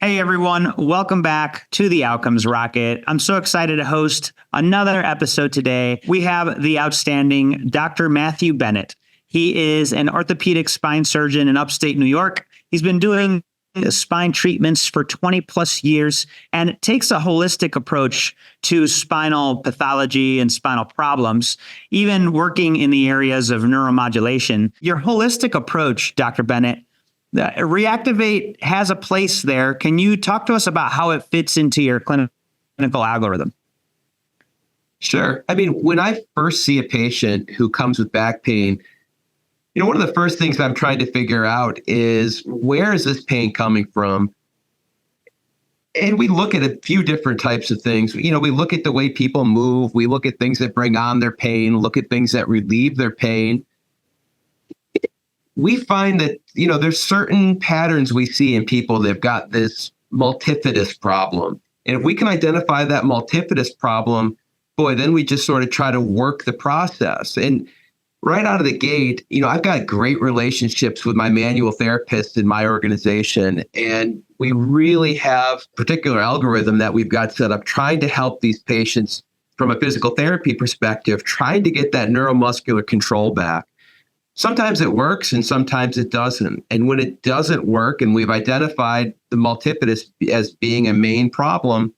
Hey everyone, welcome back to the Outcomes Rocket. I'm so excited to host another episode today. We have the outstanding Dr. Matthew Bennett. He is an orthopedic spine surgeon in upstate New York. He's been doing spine treatments for 20 plus years and takes a holistic approach to spinal pathology and spinal problems, even working in the areas of neuromodulation. Your holistic approach, Dr. Bennett, Reactivate has a place there. Can you talk to us about how it fits into your clinical algorithm? Sure. I mean, when I first see a patient who comes with back pain, one of the first things I'm trying to figure out is where is this pain coming from? And we look at a few different types of things. We look at the way people move. We look at things that bring on their pain, look at things that relieve their pain. We find that, there's certain patterns we see in people that have got this multifidus problem. And if we can identify that multifidus problem, boy, then we just sort of try to work the process. And right out of the gate, I've got great relationships with my manual therapists in my organization. And we really have a particular algorithm that we've got set up trying to help these patients from a physical therapy perspective, trying to get that neuromuscular control back. Sometimes it works and sometimes it doesn't. And when it doesn't work and we've identified the multifidus as being a main problem,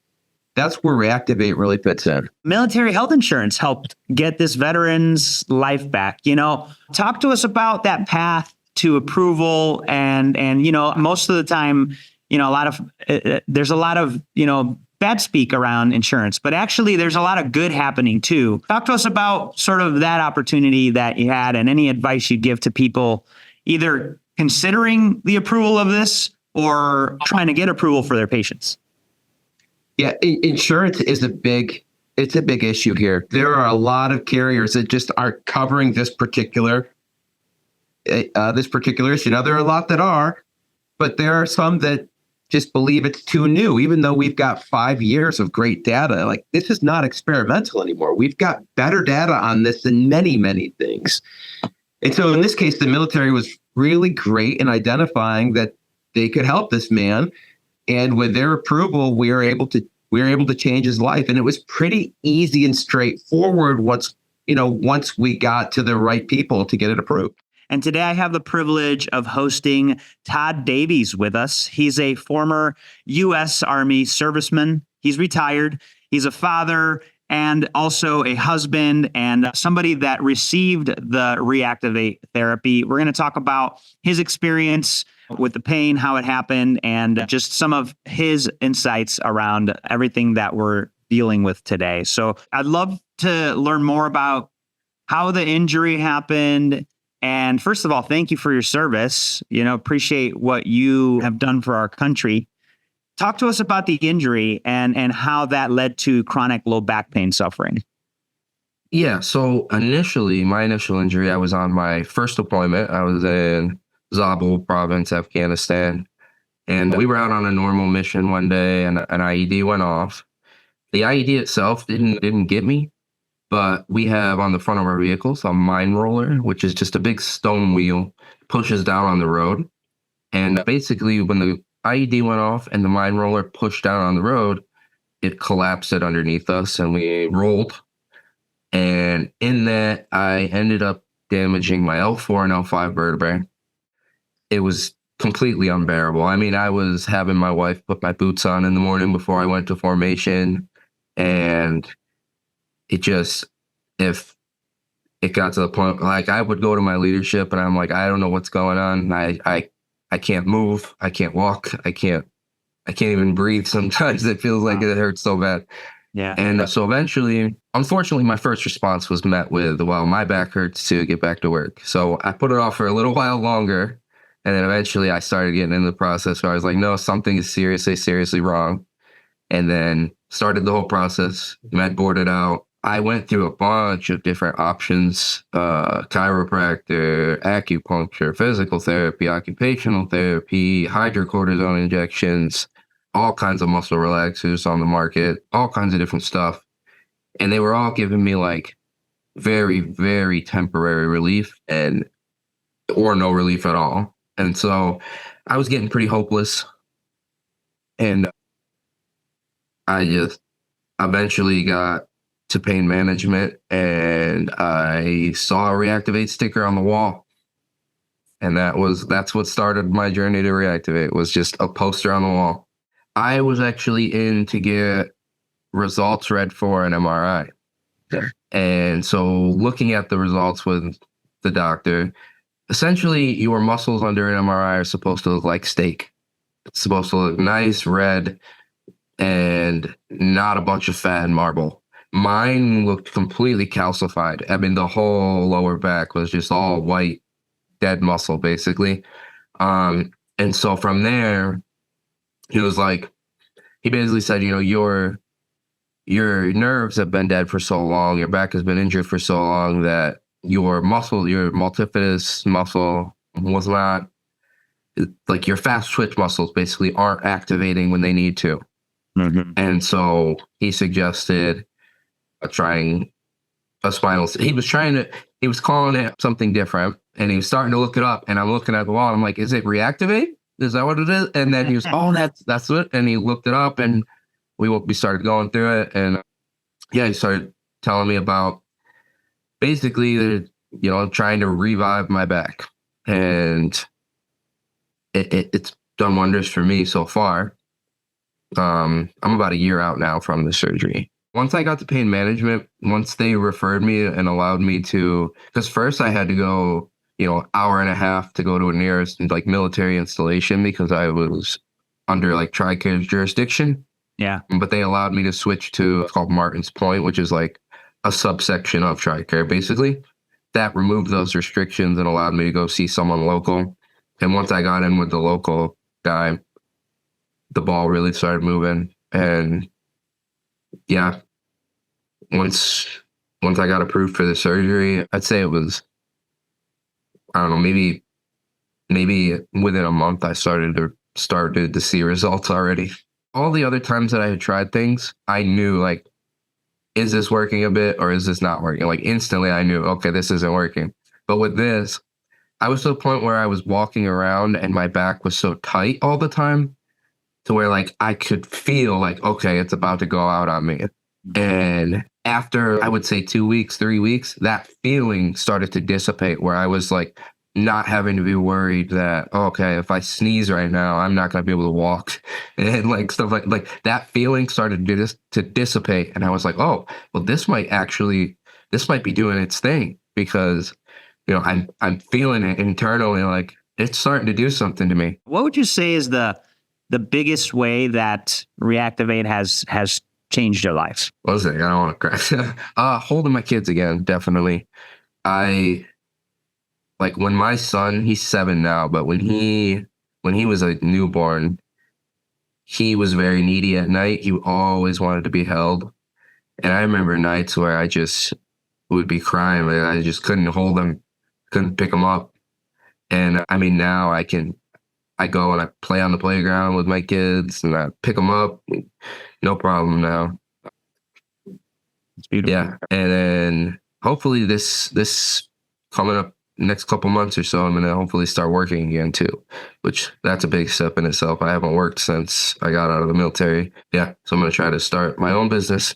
that's where Reactivate really fits in. Military health insurance helped get this veteran's life back. Talk to us about that path to approval and most of the time, there's a lot of, bad speak around insurance, but actually there's a lot of good happening too. Talk to us about sort of that opportunity that you had and any advice you'd give to people either considering the approval of this or trying to get approval for their patients. Yeah, insurance is a big issue here. There are a lot of carriers that just aren't covering this particular issue. Now, there are a lot that are, but there are some that just believe it's too new, even though we've got 5 years of great data. Like, this is not experimental anymore. We've got better data on this than many, many things. And so in this case, the military was really great in identifying that they could help this man. And with their approval, we were able to change his life. And it was pretty easy and straightforward once we got to the right people to get it approved. And today I have the privilege of hosting Todd Davies with us. He's a former U.S. Army serviceman. He's retired. He's a father and also a husband and somebody that received the Reactivate therapy. We're going to talk about his experience with the pain, how it happened, and just some of his insights around everything that we're dealing with today. So I'd love to learn more about how the injury happened. And first of all, thank you for your service. Appreciate what you have done for our country. Talk to us about the injury and how that led to chronic low back pain suffering. Yeah. So initially, my initial injury, I was on my first deployment. I was in Zabul province, Afghanistan. And we were out on a normal mission one day and an IED went off. The IED itself didn't get me. But we have on the front of our vehicles a mine roller, which is just a big stone wheel, pushes down on the road. And basically, when the IED went off and the mine roller pushed down on the road, it collapsed it underneath us and we rolled. And in that, I ended up damaging my L4 and L5 vertebrae. It was completely unbearable. I mean, I was having my wife put my boots on in the morning before I went to formation, and if it got to the point, like, I would go to my leadership and I'm like, I don't know what's going on. I can't move. I can't walk. I can't even breathe. Sometimes it feels like it hurts so bad. Yeah. And so eventually, unfortunately, my first response was met with, well, my back hurts to get back to work. So I put it off for a little while longer. And then eventually I started getting into the process where I was like, no, something is seriously wrong. And then started the whole process, med boarded out. I went through a bunch of different options, chiropractor, acupuncture, physical therapy, occupational therapy, hydrocortisone injections, all kinds of muscle relaxers on the market, all kinds of different stuff. And they were all giving me like very, very temporary relief or no relief at all. And so I was getting pretty hopeless. And I just eventually got to pain management, and I saw a reactivate sticker on the wall. And that's what started my journey to reactivate, was just a poster on the wall. I was actually in to get results read for an MRI. Sure. And so looking at the results with the doctor, essentially your muscles under an MRI are supposed to look like steak. It's supposed to look nice, red, and not a bunch of fat and marble. Mine looked completely calcified. I mean, the whole lower back was just all white, dead muscle, basically. And so from there, he basically said, your nerves have been dead for so long, your back has been injured for so long that your multifidus muscle was not, like, your fast twitch muscles basically aren't activating when they need to. Mm-hmm. And so he suggested trying a spinal. He was calling it something different, and he was starting to look it up, and I'm looking at the wall, and I'm like, is it reactivate? Is that what it is? And then he was, oh, that's it. And he looked it up, and we started going through it. And he started telling me about basically, trying to revive my back. And it's done wonders for me so far. I'm about a year out now from the surgery. Once I got to pain management, once they referred me and allowed me to, because first I had to go, hour and a half to go to a nearest military installation because I was under TRICARE's jurisdiction. Yeah. But they allowed me to switch to what's called Martin's Point, which is like a subsection of TRICARE, basically. That removed those restrictions and allowed me to go see someone local. And once I got in with the local guy, the ball really started moving. And yeah, once I got approved for the surgery, I'd say it was, I don't know, maybe within a month I started to see results already. All the other times that I had tried things, I knew, is this working a bit or is this not working? Instantly I knew, okay, this isn't working. But with this, I was to the point where I was walking around and my back was so tight all the time to where I could feel okay, it's about to go out on me. And after, I would say 2 weeks, 3 weeks, that feeling started to dissipate, where I was not having to be worried that, okay, if I sneeze right now, I'm not going to be able to walk, and stuff like that feeling started to dissipate. And I was like, oh, well, this might be doing its thing, because, I'm feeling it internally, it's starting to do something to me. What would you say is the biggest way that Reactivate has changed your life? What was it? I don't want to cry. Holding my kids again, definitely. When my son, he's 7 now, but when he was a newborn, he was very needy at night. He always wanted to be held. And I remember nights where I just would be crying. I just couldn't hold him, couldn't pick him up. And I mean, now I go and I play on the playground with my kids and I pick them up. No problem now. It's beautiful. Yeah. And then hopefully this coming up next couple months or so, I'm going to hopefully start working again too, which that's a big step in itself. I haven't worked since I got out of the military. Yeah. So I'm going to try to start my own business.